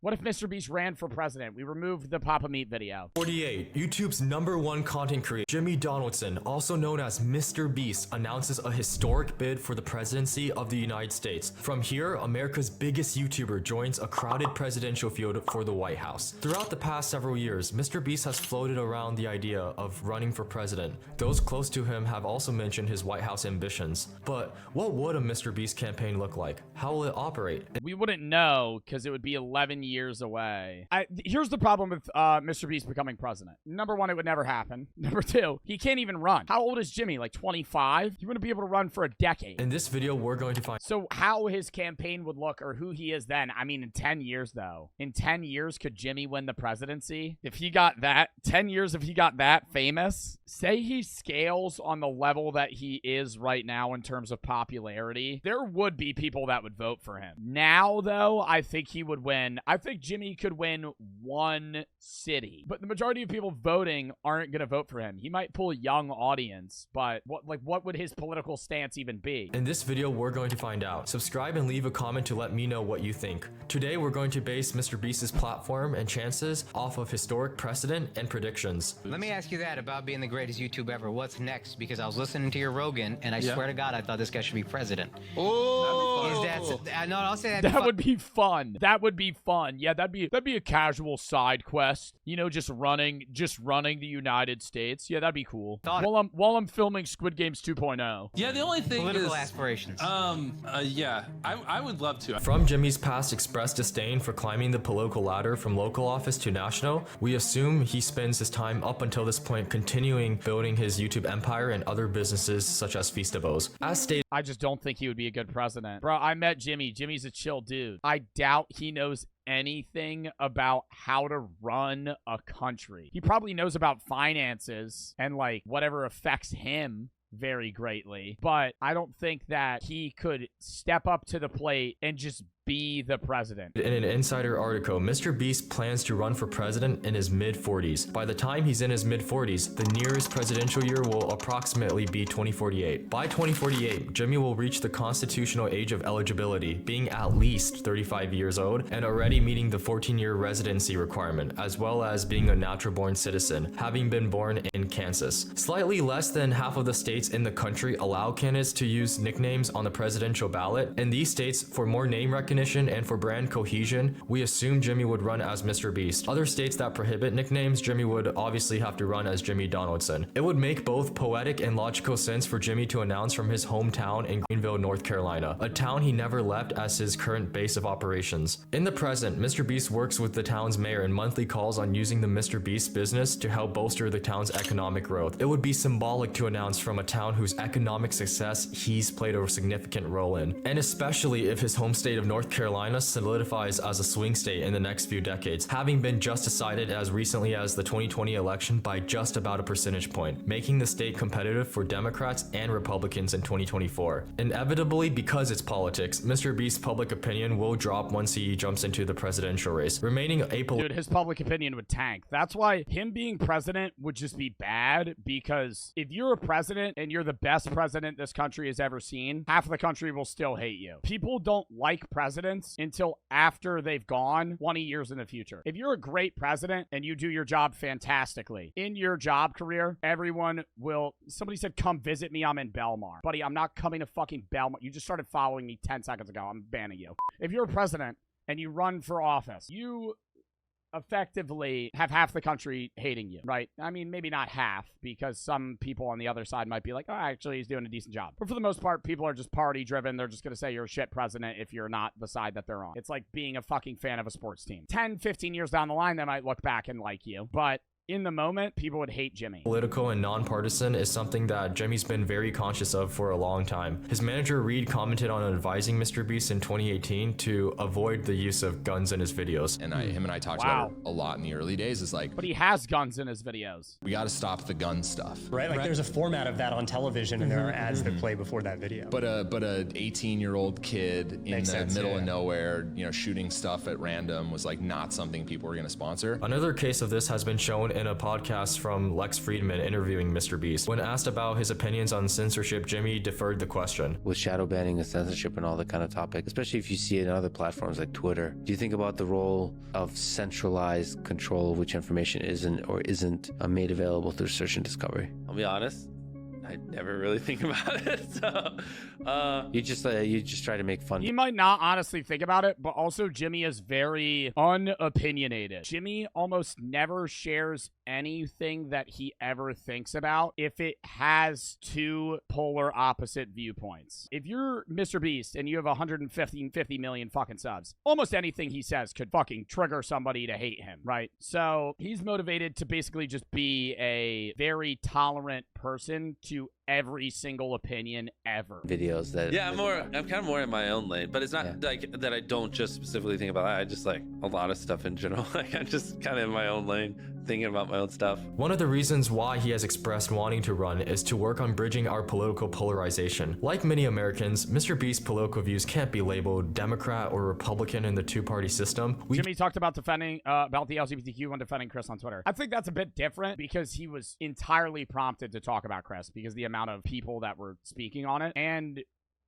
What if Mr. Beast ran for president? We removed the Papa Meat video. 48. YouTube's #1 content creator, Jimmy Donaldson, also known as Mr. Beast, announces a historic bid for the presidency of the United States. From here, America's biggest YouTuber joins a crowded presidential field for the White House. Throughout the past several years, Mr. Beast has floated around the idea of running for president. Those close to him have also mentioned his White House ambitions. But what would a Mr. Beast campaign look like? How will it operate? We wouldn't know because it would be 11 years away. Here's the problem with Mr. Beast becoming president. Number one, it would never happen. Number two, he can't even run. How old is Jimmy? Like 25? He wouldn't be able to run for a decade. In this video, we're going to find... So how his campaign would look or who he is then, I mean, in 10 years, though. In 10 years, could Jimmy win the presidency? If he got that, 10 years if he got that famous, say he scales on the level that he is right now in terms of popularity, there would be people that would vote for him. Now, though, I think he would win. I think Jimmy could win one city, but the majority of people voting aren't going to vote for him. He might pull a young audience, but what would his political stance even be? In this video, we're going to find out. Subscribe and leave a comment to let me know what you think. Today, we're going to base Mr. Beast's platform and chances off of historic precedent and predictions. Let me ask you that about being the greatest YouTube ever. What's next? Because I was listening to your Rogan, and I swear to God, I thought this guy should be president. Oh, no, I'll say that. That would be fun. That would be fun. Yeah, that'd be a casual side quest. You know, just running the United States. Yeah, that'd be cool. While I'm filming Squid Games 2.0. Yeah, the only thing Political is aspirations. Yeah, I would love to. From Jimmy's past expressed disdain for climbing the political ladder from local office to national, we assume he spends his time up until this point continuing building his YouTube empire and other businesses such as Feastables. As stated, I just don't think he would be a good president. Bro, I met Jimmy. Jimmy's a chill dude. I doubt he knows anything about how to run a country. He probably knows about finances and like whatever affects him very greatly, but I don't think that he could step up to the plate and just be the president. In an insider article, Mr. Beast plans to run for president in his mid-40s. By the time he's in his mid-40s, the nearest presidential year will approximately be 2048. By 2048, Jimmy will reach the constitutional age of eligibility, being at least 35 years old and already meeting the 14-year residency requirement, as well as being a natural-born citizen, having been born in Kansas. Slightly less than half of the states in the country allow candidates to use nicknames on the presidential ballot. In these states, for more name recognition and for brand cohesion, we assume Jimmy would run as Mr. Beast. Other states that prohibit nicknames, Jimmy would obviously have to run as Jimmy Donaldson. It would make both poetic and logical sense for Jimmy to announce from his hometown in Greenville, North Carolina, a town he never left as his current base of operations. In the present, Mr. Beast works with the town's mayor in monthly calls on using the Mr. Beast business to help bolster the town's economic growth. It would be symbolic to announce from a town whose economic success he's played a significant role in, and especially if his home state of North Carolina solidifies as a swing state in the next few decades, having been just decided as recently as the 2020 election by just about a percentage point, making the state competitive for Democrats and Republicans in 2024. Inevitably, because it's politics, Mr. Beast's public opinion will drop once he jumps into the presidential race, remaining apolitical. Dude, his public opinion would tank. That's why him being president would just be bad, because if you're a president and you're the best president this country has ever seen, half of the country will still hate you. People don't like presidents until after they've gone 20 years in the future. If you're a great president and you do your job fantastically, in your job career, everyone will... Somebody said, come visit me, I'm in Belmar. Buddy, I'm not coming to fucking Belmar. You just started following me 10 seconds ago. I'm banning you. If you're a president and you run for office, you effectively have half the country hating you, right? I mean, maybe not half, because some people on the other side might be like, oh, actually, he's doing a decent job. But for the most part, people are just party driven. They're just going to say you're a shit president if you're not the side that they're on. It's like being a fucking fan of a sports team. 10, 15 years down the line, they might look back and like you. But in the moment, people would hate Jimmy. Political and nonpartisan is something that Jimmy's been very conscious of for a long time. His manager Reed commented on advising Mr. Beast in 2018 to avoid the use of guns in his videos. And him and I talked about it a lot in the early days. Is like, but he has guns in his videos. We got to stop the gun stuff. Right, like there's a format of that on television, and there are ads that play before that video. But a 18-year-old kid in the middle of nowhere, you know, shooting stuff at random was like not something people were going to sponsor. Another case of this has been shown in a podcast from Lex Friedman interviewing Mr. Beast. When asked about his opinions on censorship, Jimmy deferred the question. With shadow banning and censorship and all that kind of topic, especially if you see it in other platforms like Twitter, do you think about the role of centralized control of which information isn't or isn't made available through search and discovery? I'll be honest, I never really think about it. So, you just try to make fun. He might not honestly think about it, but also Jimmy is very unopinionated. Jimmy almost never shares anything that he ever thinks about if it has two polar opposite viewpoints. If you're Mr. Beast and you have 150 million fucking subs, almost anything he says could fucking trigger somebody to hate him, right? So he's motivated to basically just be a very tolerant person to every single opinion ever. Videos that yeah, I'm kind of more in my own lane, but it's not like that I don't just specifically think about that. I just like a lot of stuff in general. Like I'm just kind of in my own lane, thinking about my own stuff. One of the reasons why he has expressed wanting to run is to work on bridging our political polarization. Like many Americans, Mr. Beast's political views can't be labeled Democrat or Republican in the two-party system. Jimmy talked about defending about the LGBTQ when defending Chris on Twitter. I think that's a bit different because he was entirely prompted to talk about Chris because the amount of people that were speaking on it, and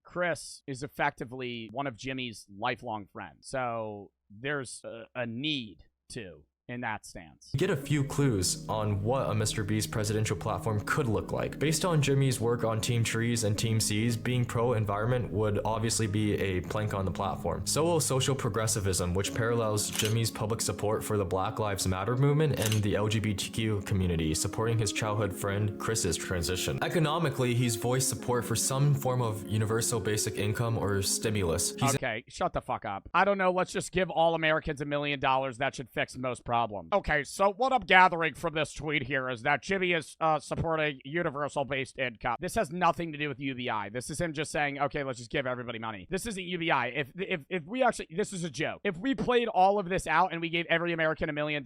Chris is effectively one of Jimmy's lifelong friends. So there's a need to in that stance. Get a few clues on what a Mr. Beast presidential platform could look like. Based on Jimmy's work on Team Trees and Team C's, being pro-environment would obviously be a plank on the platform. So will social progressivism, which parallels Jimmy's public support for the Black Lives Matter movement and the LGBTQ community, supporting his childhood friend Chris's transition. Economically, he's voiced support for some form of universal basic income or stimulus. Okay, shut the fuck up. I don't know, let's just give all Americans $1 million. That should fix most problems. Okay, so what I'm gathering from this tweet here is that Jimmy is supporting universal-based income. This has nothing to do with UBI. This is him just saying, okay, let's just give everybody money. This isn't UBI. If we actually, this is a joke. If we played all of this out and we gave every American $1 million,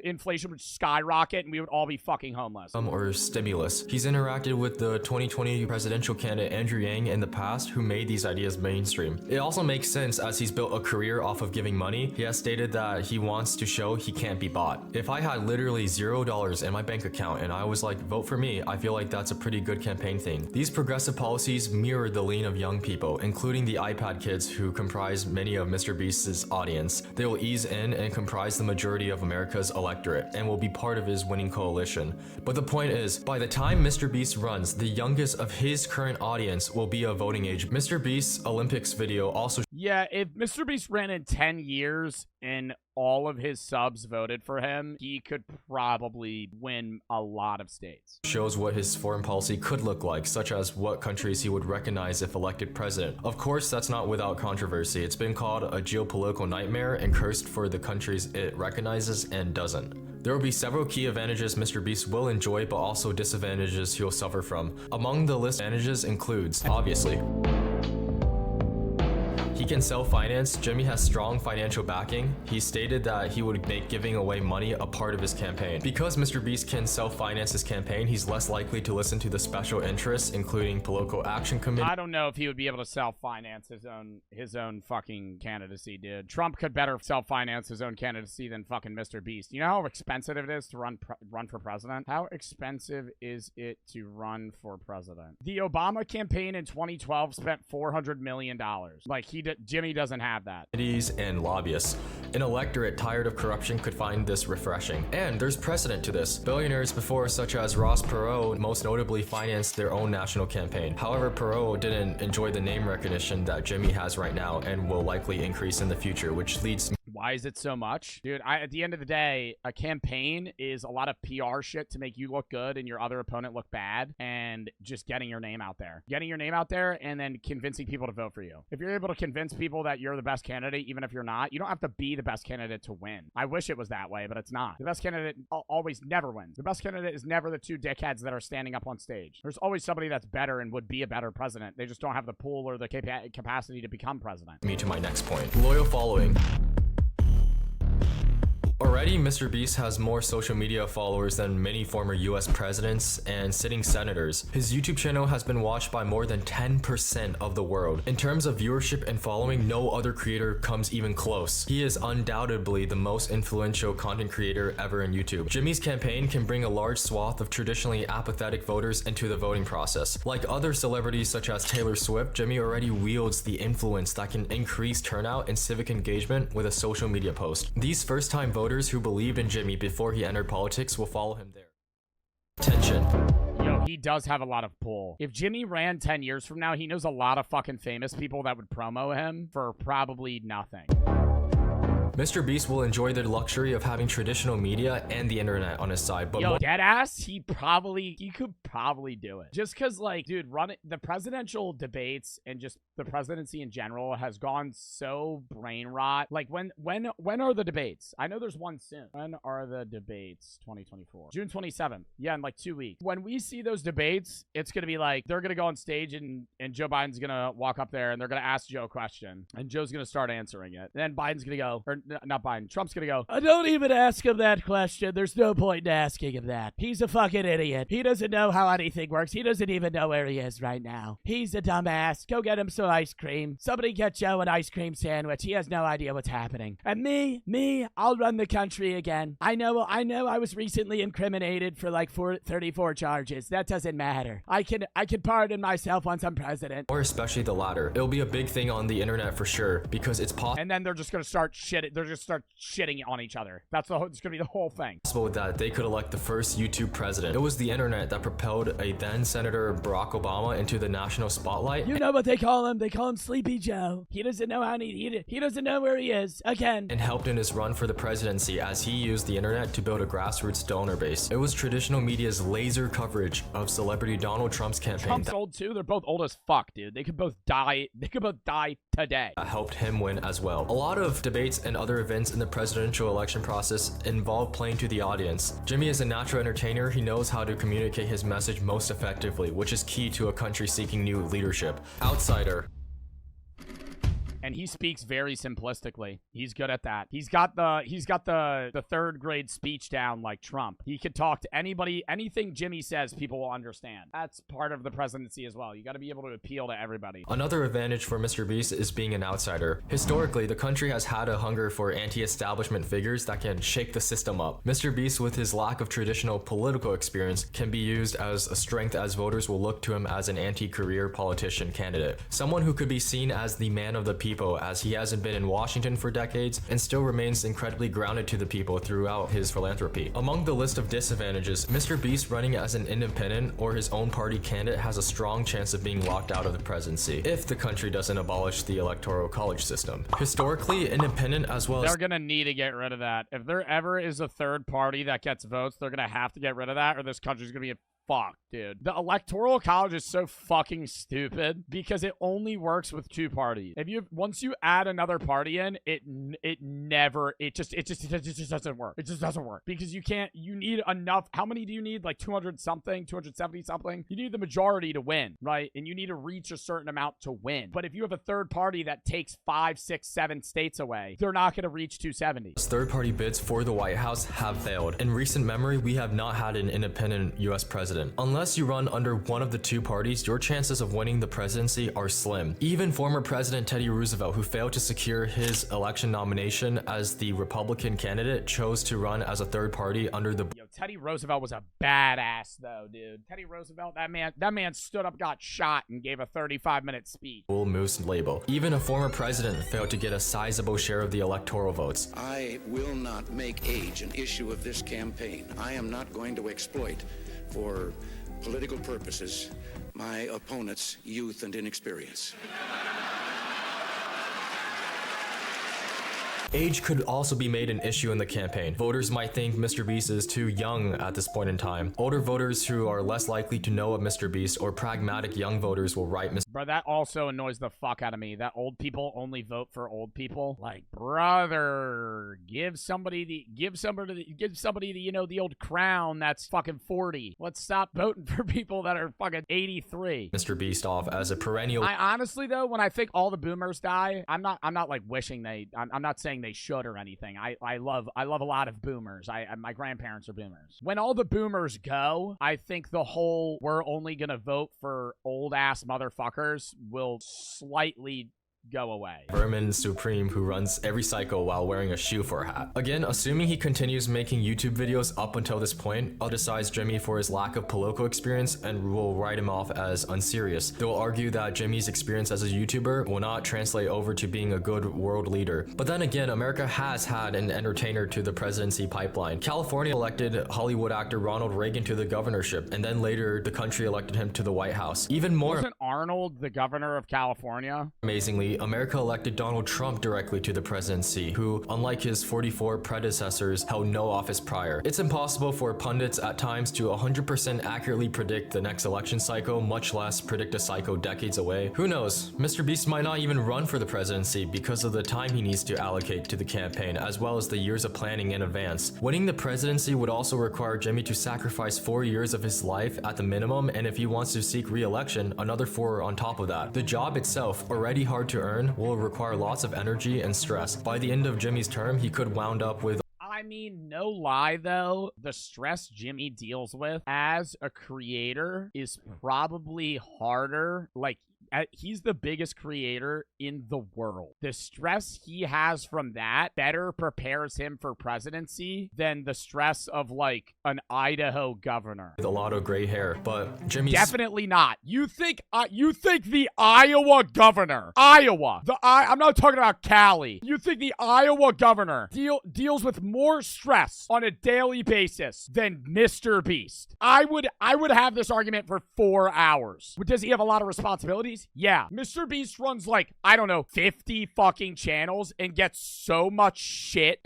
inflation would skyrocket and we would all be fucking homeless. Or stimulus. He's interacted with the 2020 presidential candidate Andrew Yang in the past, who made these ideas mainstream. It also makes sense as he's built a career off of giving money. He has stated that he wants to show he can't be bought. If I had literally $0 in my bank account and I was like, vote for me, I feel like that's a pretty good campaign thing. These progressive policies mirror the lean of young people, including the iPad kids who comprise many of Mr. Beast's audience. They will ease in and comprise the majority of America's electorate and will be part of his winning coalition. But the point is, by the time Mr. Beast runs, the youngest of his current audience will be of voting age. Mr. Beast's Olympics video also yeah, if Mr. Beast ran in 10 years and all of his subs voted for him, he could probably win a lot of states. Shows what his foreign policy could look like, such as what countries he would recognize if elected president. Of course, that's not without controversy. It's been called a geopolitical nightmare and cursed for the countries it recognizes and doesn't. There will be several key advantages Mr. Beast will enjoy, but also disadvantages he'll suffer from. Among the list of advantages includes, obviously, he can self-finance. Jimmy has strong financial backing. He stated that he would make giving away money a part of his campaign. Because Mr. Beast can self-finance his campaign, he's less likely to listen to the special interests, including political action committee. I don't know if he would be able to self-finance his own fucking candidacy, dude. Trump could better self-finance his own candidacy than fucking Mr. Beast. You know how expensive it is to run for president? How expensive is it to run for president? The Obama campaign in 2012 spent $400 million. Like, Jimmy doesn't have that. And lobbyists. An electorate tired of corruption could find this refreshing. And there's precedent to this. Billionaires before, such as Ross Perot, most notably financed their own national campaign. However, Perot didn't enjoy the name recognition that Jimmy has right now and will likely increase in the future, which leads to why is it so much? Dude, at the end of the day, a campaign is a lot of PR shit to make you look good and your other opponent look bad, and just getting your name out there. Getting your name out there and then convincing people to vote for you. If you're able to convince people that you're the best candidate, even if you're not, you don't have to be the best candidate to win. I wish it was that way, but it's not. The best candidate always never wins. The best candidate is never the two dickheads that are standing up on stage. There's always somebody that's better and would be a better president. They just don't have the pool or the capacity to become president. me to my next point. Loyal following. Already Already, Mr. Beast has more social media followers than many former US presidents and sitting senators. His YouTube channel has been watched by more than 10% of the world. In terms of viewership and following, no other creator comes even close. He is undoubtedly the most influential content creator ever in YouTube. Jimmy's campaign can bring a large swath of traditionally apathetic voters into the voting process. Like other celebrities such as Taylor Swift, Jimmy already wields the influence that can increase turnout and civic engagement with a social media post. These first-time voters who believed in Jimmy before he entered politics will follow him there. Tension. Yo, he does have a lot of pull. If Jimmy ran 10 years from now, he knows a lot of fucking famous people that would promo him for probably nothing. Mr. Beast will enjoy the luxury of having traditional media and the internet on his side, but yo, deadass, he could probably do it. Just because, like, dude, the presidential debates and just the presidency in general has gone so brain rot. Like, when are the debates? I know there's one soon. When are the debates? 2024. June 27th. Yeah, in like 2 weeks. When we see those debates, it's gonna be like, they're gonna go on stage and Joe Biden's gonna walk up there and they're gonna ask Joe a question. And Joe's gonna start answering it. And then Biden's gonna go, or not Biden, Trump's gonna go, I don't even ask him that question. There's no point in asking him that. He's a fucking idiot. He doesn't know how anything works. He doesn't even know where he is right now. He's a dumbass. Go get him some ice cream. Somebody get Joe an ice cream sandwich. He has no idea what's happening. And me, I'll run the country again. I know I was recently incriminated for like 34 charges. That doesn't matter. I can pardon myself once I'm president. or especially the latter. It'll be a big thing on the internet for sure, because it's possible And then they're just gonna start shitting. They're just start shitting on each other. It's gonna be the whole thing. that they could elect the first YouTube president. It was the internet that propelled a then Senator Barack Obama into the national spotlight. You know what they call him? They call him Sleepy Joe. He doesn't know he doesn't know where he is. Again. And helped in his run for the presidency as he used the internet to build a grassroots donor base. It was traditional media's laser coverage of celebrity Donald Trump's campaign Trump's old too. They're both old as fuck, dude. They could both die. They could both die today. that helped him win as well. A lot of debates and other events in the presidential election process involve playing to the audience. Jimmy is a natural entertainer. He knows how to communicate his message most effectively, which is key to a country seeking new leadership. Outsider. And he speaks very simplistically. He's good at that. He's got the third grade speech down like Trump. He could talk to anybody. Anything Jimmy says, people will understand. That's part of the presidency as well. You got to be able to appeal to everybody. Another advantage for Mr. Beast is being an outsider. Historically, the country has had a hunger for anti-establishment figures that can shake the system up. Mr. Beast, with his lack of traditional political experience, can be used as a strength as voters will look to him as an anti-career politician candidate. Someone who could be seen as the man of the people, as he hasn't been in Washington for decades and still remains incredibly grounded to the people throughout his philanthropy. Among the list of disadvantages, Mr. Beast running as an independent or his own party candidate has a strong chance of being locked out of the presidency if the country doesn't abolish the electoral college system. Historically, independent as well as They're gonna need to get rid of that. If there ever is a third party that gets votes, they're gonna have to get rid of that, or this country's gonna be a fuck, dude. The electoral college is so fucking stupid because it only works with two parties. Once you add another party in, it just doesn't work. It just doesn't work because you need enough. How many do you need? Like 200 something, 270 something. You need the majority to win, right? And you need to reach a certain amount to win. But if you have a third party that takes 5, 6, 7 states away, they're not going to reach 270. third-party bids for the White House have failed. In recent memory, we have not had an independent US president. Unless you run under one of the two parties, your chances of winning the presidency are slim. Even former President Teddy Roosevelt, who failed to secure his election nomination as the Republican candidate, chose to run as a third party under the Yo, Teddy Roosevelt was a badass though, dude. Teddy Roosevelt, that man stood up, got shot, and gave a 35-minute speech. Bull Moose label. Even a former president failed to get a sizable share of the electoral votes. I will not make age an issue of this campaign. I am not going to exploit, for political purposes, my opponent's youth and inexperience. Age could also be made an issue in the campaign. Voters might think Mr. Beast is too young at this point in time. Older voters who are less likely to know of Mr. Beast or pragmatic young voters will write Mr. Bro, that also annoys the fuck out of me. That old people only vote for old people. Like, brother, give somebody the the old crown that's fucking 40. Let's stop voting for people that are fucking 83. Mr. Beast off as a perennial. I honestly though, when I think all the boomers die, I'm not like wishing I'm not saying saying they should or anything. I love a lot of boomers. My grandparents are boomers. When all the boomers go, I think the whole we're only gonna vote for old ass motherfuckers will slightly go away. Vermin Supreme, who runs every cycle while wearing a shoe for a hat. Again, assuming he continues making YouTube videos up until this point, criticize Jimmy for his lack of political experience and will write him off as unserious. They'll argue that Jimmy's experience as a YouTuber will not translate over to being a good world leader. But then again, America has had an entertainer to the presidency pipeline. California elected Hollywood actor Ronald Reagan to the governorship, and then later the country elected him to the White House. Even more, wasn't Arnold the governor of California? Amazingly, America elected Donald Trump directly to the presidency, who, unlike his 44 predecessors, held no office prior. It's impossible for pundits at times to 100% accurately predict the next election cycle, much less predict a cycle decades away. Who knows? Mr. Beast might not even run for the presidency because of the time he needs to allocate to the campaign, as well as the years of planning in advance. Winning the presidency would also require Jimmy to sacrifice 4 years of his life at the minimum, and if he wants to seek re-election, another 4 on top of that. The job itself, already hard to earn, will require lots of energy and stress. By the end of Jimmy's term, he could wound up with I mean, no lie though, the stress Jimmy deals with as a creator is probably harder. Like, he's the biggest creator in the world. The stress he has from that better prepares him for presidency than the stress of like an Idaho governor. a lot of gray hair, but Jimmy's Definitely not. You think the Iowa governor, I'm not talking about Cali. You think the Iowa governor deals with more stress on a daily basis than Mr. Beast? I would have this argument for 4 hours. Does he have a lot of responsibilities? Yeah. Mr. Beast runs like, I don't know, 50 fucking channels and gets so much shit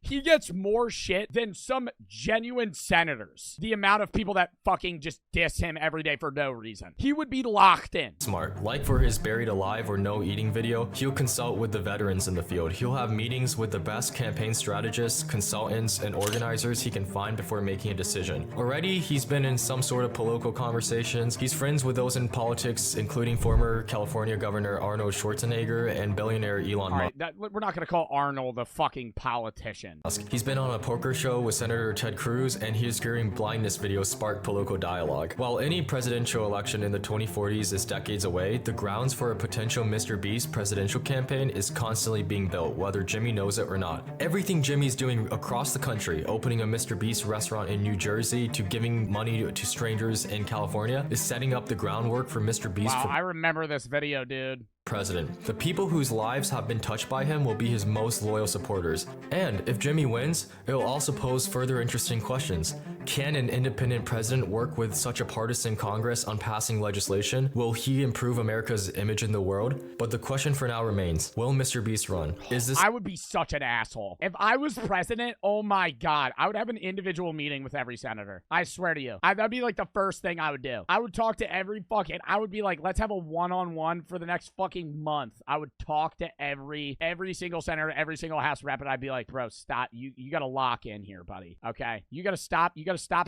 he gets more shit than some genuine senators. The amount of people that fucking just diss him every day for no reason. He would be locked in. smart. Like for his buried alive or no eating video, he'll consult with the veterans in the field. He'll have meetings with the best campaign strategists, consultants, and organizers he can find before making a decision. Already, he's been in some sort of political conversations. He's friends with those in politics, including former California Governor Arnold Schwarzenegger and billionaire Elon Musk. We're not going to call Arnold a fucking politician. He's been on a poker show with Senator Ted Cruz, and his hearing blindness videos spark political dialogue. While any presidential election in the 2040s is decades away, the grounds for a potential Mr. Beast presidential campaign is constantly being built, whether Jimmy knows it or not. Everything Jimmy's doing across the country, opening a Mr. Beast restaurant in New Jersey to giving money to strangers in California, is setting up the groundwork for Mr. Beast. Wow, I remember this video, dude. President. The people whose lives have been touched by him will be his most loyal supporters. And if Jimmy wins, it will also pose further interesting questions. Can an independent president work with such a partisan Congress on passing legislation? Will he improve America's image in the world? But the question for now remains, will Mr. Beast run? I would be such an asshole. If I was president, oh my god, I would have an individual meeting with every senator. I swear to you. That'd be like the first thing I would do. I would talk to every fucking, I would be like, let's have a one-on-one for the next fucking month. I would talk to every single senator, every single House rep, and I'd be like, bro, stop. You gotta lock in here, buddy. Okay? You gotta stop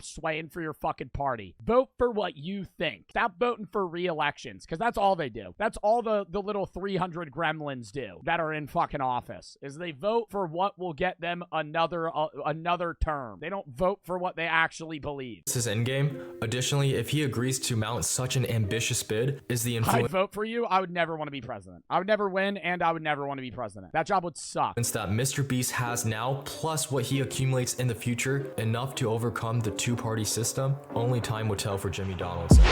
swaying for your fucking party. Vote for what you think. Stop voting for re-elections, because that's all they do. That's all the little 300 gremlins do that are in fucking office, is they vote for what will get them another term. They don't vote for what they actually believe. This is endgame. Additionally, if he agrees to mount such an ambitious bid, is the influence I'd vote for you. I would never want to be president. I would never win, and I would never want to be president. That job would suck. that Mr. Beast has now, plus what he accumulates in the future, enough to overcome the two-party system? Only time will tell for Jimmy Donaldson.